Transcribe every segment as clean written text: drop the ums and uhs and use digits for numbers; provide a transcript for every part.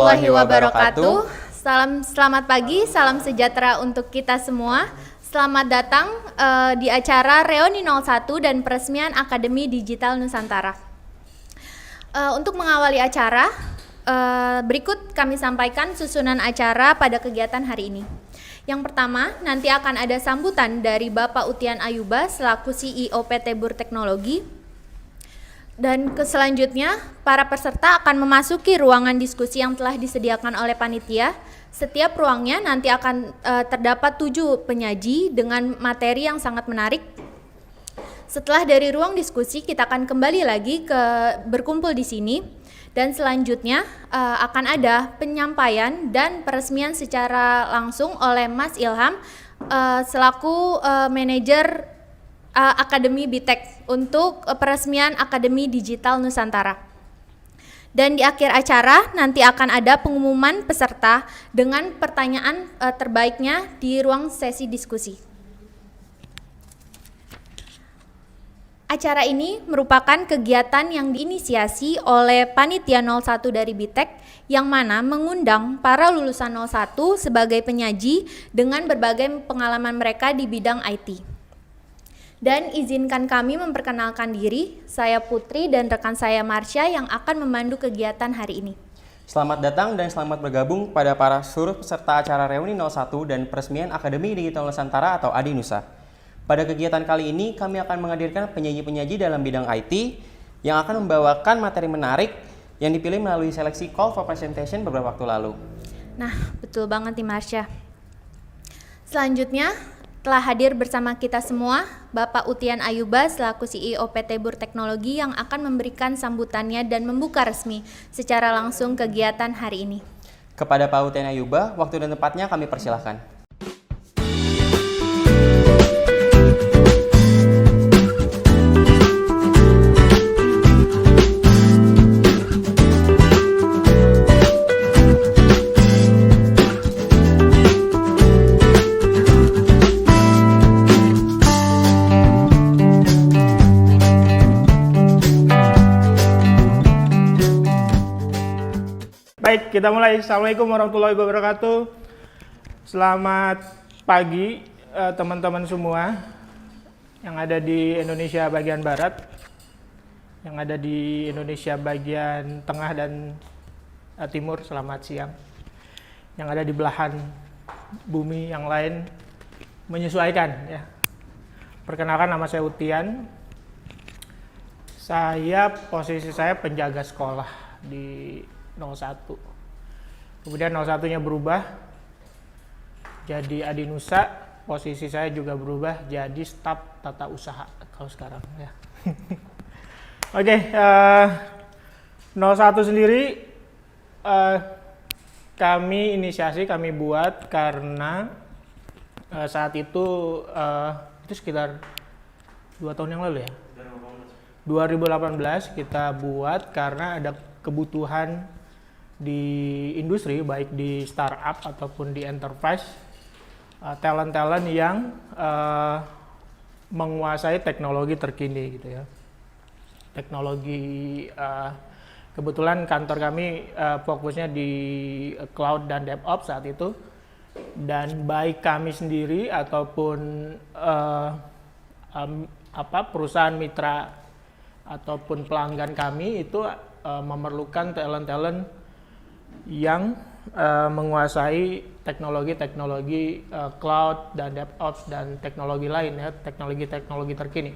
warahmatullahi wabarakatuh. Selamat pagi, salam sejahtera untuk kita semua. Selamat datang di acara Reuni 01 dan peresmian Akademi Digital Nusantara. Untuk mengawali acara, berikut kami sampaikan susunan acara pada kegiatan hari ini. Yang pertama, nanti akan ada sambutan dari Bapak Utian Ayuba selaku CEO PT Bur Teknologi. Dan selanjutnya, para peserta akan memasuki ruangan diskusi yang telah disediakan oleh panitia. Setiap ruangnya nanti akan terdapat 7 penyaji dengan materi yang sangat menarik. Setelah dari ruang diskusi, kita akan kembali lagi berkumpul di sini. Dan selanjutnya akan ada penyampaian dan peresmian secara langsung oleh Mas Ilham selaku manajer Akademi BITEK untuk peresmian Akademi Digital Nusantara. Dan di akhir acara nanti akan ada pengumuman peserta dengan pertanyaan terbaiknya di ruang sesi diskusi. Acara ini merupakan kegiatan yang diinisiasi oleh Panitia 01 dari BITEK yang mana mengundang para lulusan 01 sebagai penyaji dengan berbagai pengalaman mereka di bidang IT. Dan izinkan kami memperkenalkan diri, saya Putri dan rekan saya Marsha yang akan memandu kegiatan hari ini. Selamat datang dan selamat bergabung pada para seluruh peserta acara Reuni 01 dan peresmian Akademi Digital Nusantara atau ADINUSA. Pada kegiatan kali ini kami akan menghadirkan penyaji-penyaji dalam bidang IT yang akan membawakan materi menarik yang dipilih melalui seleksi call for presentation beberapa waktu lalu. Nah, betul banget nih Marsha. Selanjutnya, telah hadir bersama kita semua Bapak Utian Ayuba selaku CEO PT Bur Teknologi yang akan memberikan sambutannya dan membuka resmi secara langsung kegiatan hari ini. Kepada Pak Utian Ayuba, waktu dan tempatnya kami persilahkan. Baik, kita mulai. Assalamualaikum warahmatullahi wabarakatuh. Selamat pagi teman-teman semua yang ada di Indonesia bagian Barat, yang ada di Indonesia bagian Tengah dan Timur, selamat siang. Yang ada di belahan bumi yang lain menyesuaikan ya. Perkenalkan, nama saya Utian. Posisi saya penjaga sekolah di 01. Kemudian 01-nya berubah jadi ADINUSA, posisi saya juga berubah jadi staf tata usaha kalau sekarang ya. Oke, 01 sendiri kami buat karena saat itu sekitar 2 tahun yang lalu ya. 2018 kita buat karena ada kebutuhan di industri, baik di startup ataupun di enterprise, talent-talent yang menguasai teknologi terkini gitu ya. Teknologi, kebetulan kantor kami fokusnya di cloud dan DevOps saat itu, dan baik kami sendiri ataupun perusahaan mitra ataupun pelanggan kami itu memerlukan talent-talent yang menguasai teknologi cloud dan DevOps dan teknologi lain ya, teknologi terkini.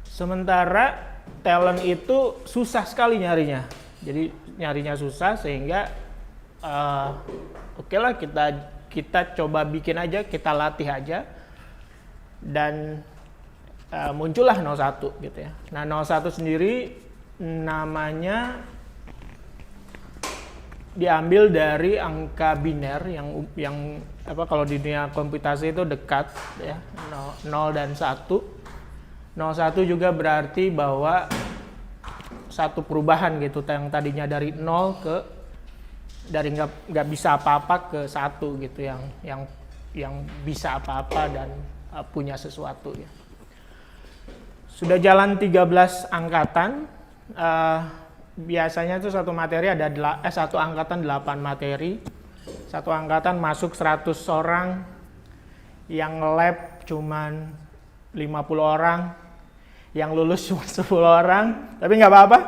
Sementara talent itu susah sekali nyarinya, jadi nyarinya susah sehingga oke lah kita coba bikin aja, kita latih aja, dan muncullah 01 gitu ya. Nah, 01 sendiri namanya diambil dari angka biner yang kalau di dunia komputasi itu dekat ya, 0 dan 1. 01 juga berarti bahwa satu perubahan gitu, yang tadinya dari 0 dari nggak bisa apa-apa ke 1 gitu, yang bisa apa-apa dan punya sesuatu ya. Sudah jalan 13 angkatan, biasanya tuh satu materi satu angkatan 8 materi. Satu angkatan masuk 100 orang, yang lab cuman 50 orang, yang lulus cuma 10 orang, tapi nggak apa-apa.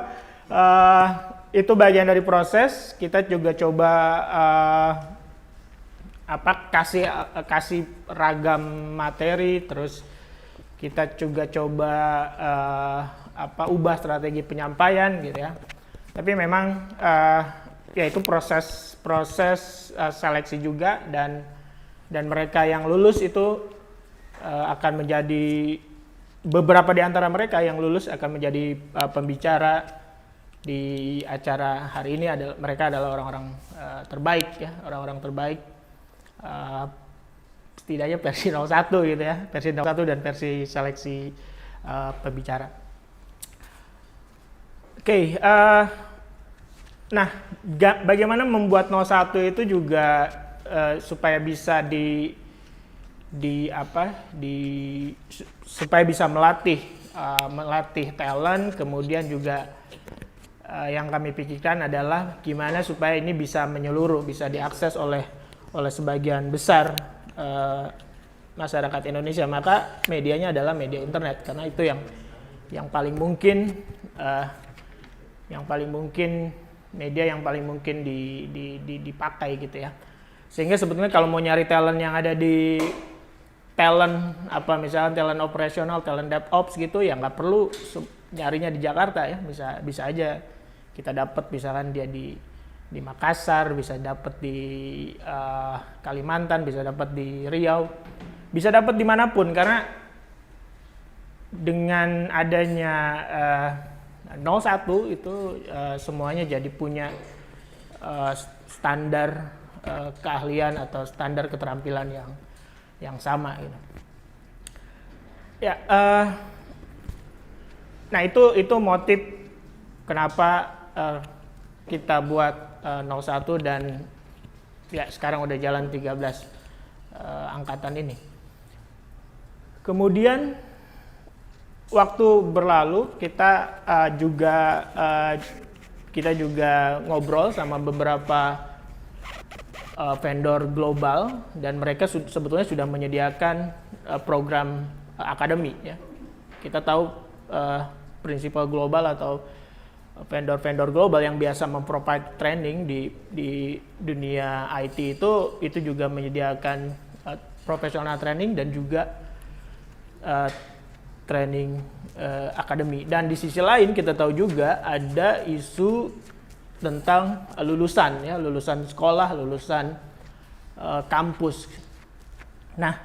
Itu bagian dari proses. Kita juga coba kasih ragam materi, terus kita juga coba ubah strategi penyampaian gitu ya. Tapi memang ya itu proses seleksi juga, dan mereka yang lulus itu akan menjadi, beberapa di antara mereka yang lulus akan menjadi pembicara di acara hari ini. Mereka adalah orang-orang terbaik ya, orang-orang terbaik, setidaknya versi 01 gitu ya, versi 01 dan versi seleksi pembicara. Oke, nah bagaimana membuat 01 itu juga supaya bisa supaya bisa melatih talent, kemudian juga yang kami pikirkan adalah gimana supaya ini bisa menyeluruh, bisa diakses oleh sebagian besar masyarakat Indonesia. Maka medianya adalah media internet, karena itu yang paling mungkin media yang paling mungkin dipakai gitu ya. Sehingga sebetulnya kalau mau nyari talent yang ada di misalnya talent operasional, talent DevOps gitu ya, nggak perlu nyarinya di Jakarta ya, bisa aja kita dapat misalkan dia di Makassar, bisa dapat di Kalimantan, bisa dapat di Riau, bisa dapat dimanapun, karena dengan adanya 01 itu semuanya jadi punya standar keahlian atau standar keterampilan yang sama gitu. Ya, nah itu motif kenapa kita buat 01 dan ya sekarang udah jalan 13 angkatan ini. Kemudian waktu berlalu kita juga ngobrol sama beberapa vendor global, dan mereka sebetulnya sudah menyediakan program akademi ya. Kita tahu prinsipal global atau vendor-vendor global yang biasa memprovide training di dunia IT itu juga menyediakan professional training dan juga training akademi. Dan di sisi lain kita tahu juga ada isu tentang lulusan sekolah, lulusan kampus. Nah,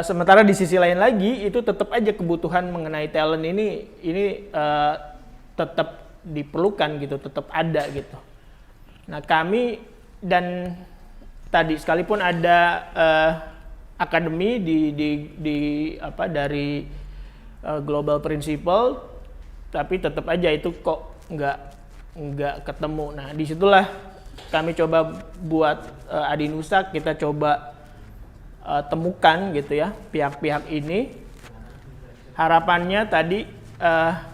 sementara di sisi lain lagi itu tetap aja kebutuhan mengenai talent ini tetap diperlukan gitu, tetap ada gitu. Nah, kami dan tadi sekalipun ada akademi dari Global Principle, tapi tetap aja itu kok nggak ketemu. Nah, disitulah kami coba buat Adinusa, kita coba temukan gitu ya pihak-pihak ini. Harapannya tadi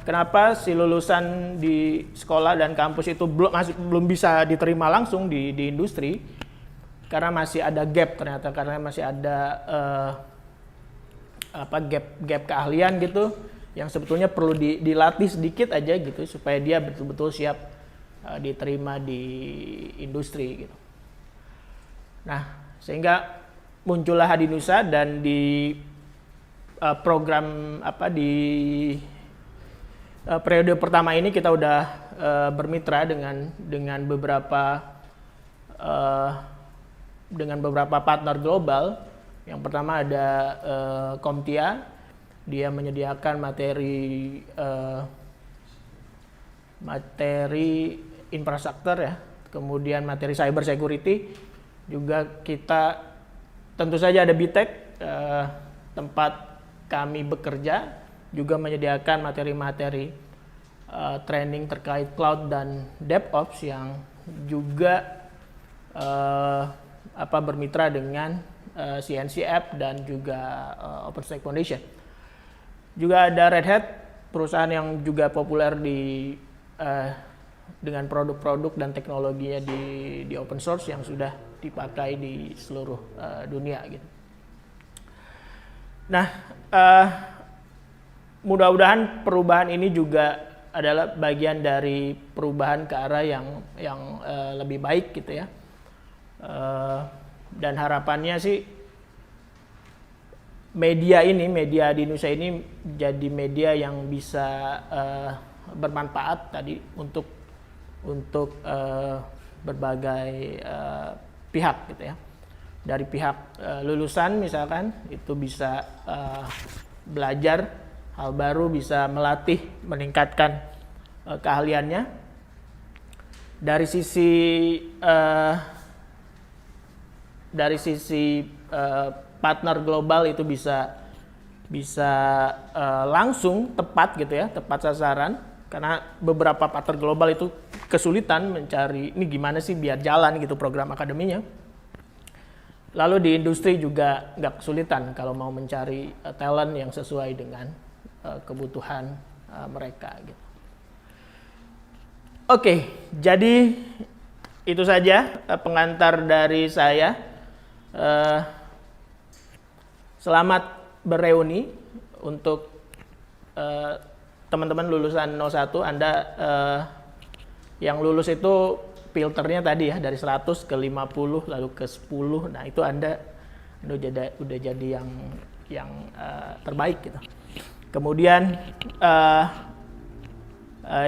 kenapa si lulusan di sekolah dan kampus itu belum bisa diterima langsung di industri, karena masih ada gap ternyata, karena masih ada gap keahlian gitu yang sebetulnya perlu dilatih sedikit aja gitu supaya dia betul-betul siap diterima di industri gitu. Nah, sehingga muncullah Adinusa, dan di program di periode pertama ini kita udah bermitra dengan beberapa partner global. Yang pertama ada Comtia, dia menyediakan materi infrastruktur ya, kemudian materi cyber security. Juga kita tentu saja ada Bitek, tempat kami bekerja, juga menyediakan materi-materi training terkait cloud dan DevOps yang juga bermitra dengan CNC App dan juga OpenStack Foundation. Juga ada Red Hat, perusahaan yang juga populer di dengan produk-produk dan teknologinya di open source yang sudah dipakai di seluruh dunia gitu. Nah, mudah-mudahan perubahan ini juga adalah bagian dari perubahan ke arah yang lebih baik gitu ya. Dan harapannya sih media di Indonesia ini jadi media yang bisa bermanfaat tadi untuk berbagai pihak gitu ya. Dari pihak lulusan misalkan itu bisa belajar hal baru, bisa melatih, meningkatkan keahliannya. Dari sisi partner global itu bisa langsung tepat gitu ya, tepat sasaran. Karena beberapa partner global itu kesulitan mencari ini gimana sih biar jalan gitu program akademinya. Lalu di industri juga nggak kesulitan kalau mau mencari talent yang sesuai dengan kebutuhan mereka gitu. Oke, jadi itu saja pengantar dari saya. Selamat bereuni untuk teman-teman lulusan 01. Anda yang lulus itu filternya tadi ya dari 100 ke 50 lalu ke 10. Nah, itu Anda udah jadi yang terbaik gitu. Kemudian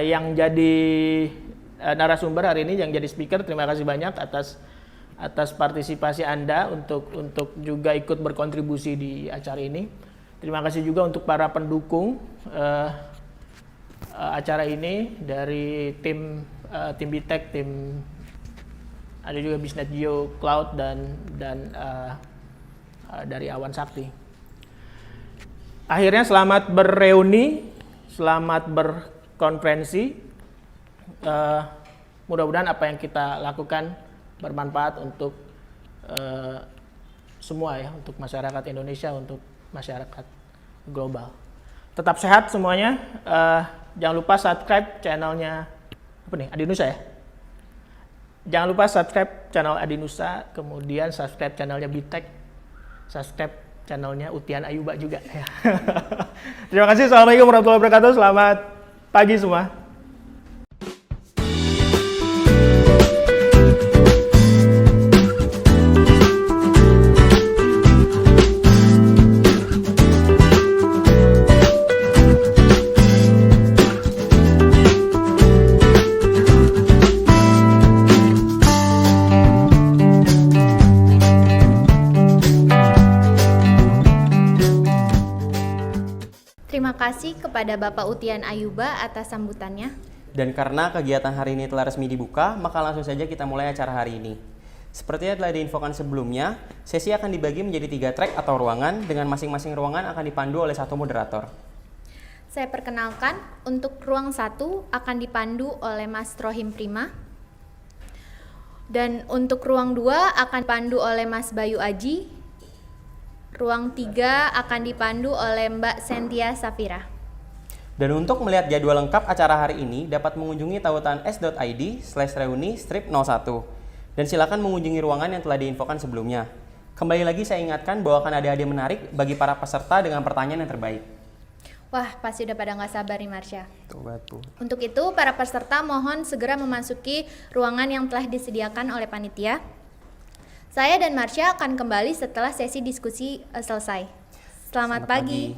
yang jadi narasumber hari ini, yang jadi speaker, terima kasih banyak atas partisipasi Anda untuk juga ikut berkontribusi di acara ini. Terima kasih juga untuk para pendukung acara ini dari tim Bitek, tim ada juga Bisnet Geo Cloud dan dari Awan Sakti. Akhirnya selamat bereuni, selamat berkonferensi. Mudah-mudahan apa yang kita lakukan bermanfaat untuk semua ya, untuk masyarakat Indonesia, untuk masyarakat global. Tetap sehat semuanya. Jangan lupa subscribe channelnya Adinusa ya. Jangan lupa subscribe channel Adinusa, kemudian subscribe channelnya Bitek, subscribe channelnya Utian Ayuba juga ya. Terima kasih. Assalamualaikum warahmatullahi wabarakatuh. Selamat pagi semua. Terima kasih kepada Bapak Utian Ayuba atas sambutannya. Dan karena kegiatan hari ini telah resmi dibuka, maka langsung saja kita mulai acara hari ini. Seperti yang telah diinfokan sebelumnya, sesi akan dibagi menjadi 3 track atau ruangan, dengan masing-masing ruangan akan dipandu oleh 1 moderator. Saya perkenalkan, untuk ruang 1 akan dipandu oleh Mas Rohim Prima. Dan untuk ruang 2 akan dipandu oleh Mas Bayu Aji. Ruang 3 akan dipandu oleh Mbak Sentia Safira. Dan untuk melihat jadwal lengkap acara hari ini, dapat mengunjungi tautan s.id/reuni-01. Dan silakan mengunjungi ruangan yang telah diinfokan sebelumnya. Kembali lagi saya ingatkan bahwa akan ada hadiah menarik bagi para peserta dengan pertanyaan yang terbaik. Wah, pasti udah pada nggak sabar nih Marsha. Tuh. Untuk itu, para peserta mohon segera memasuki ruangan yang telah disediakan oleh panitia. Saya dan Marsha akan kembali setelah sesi diskusi selesai. Selamat pagi.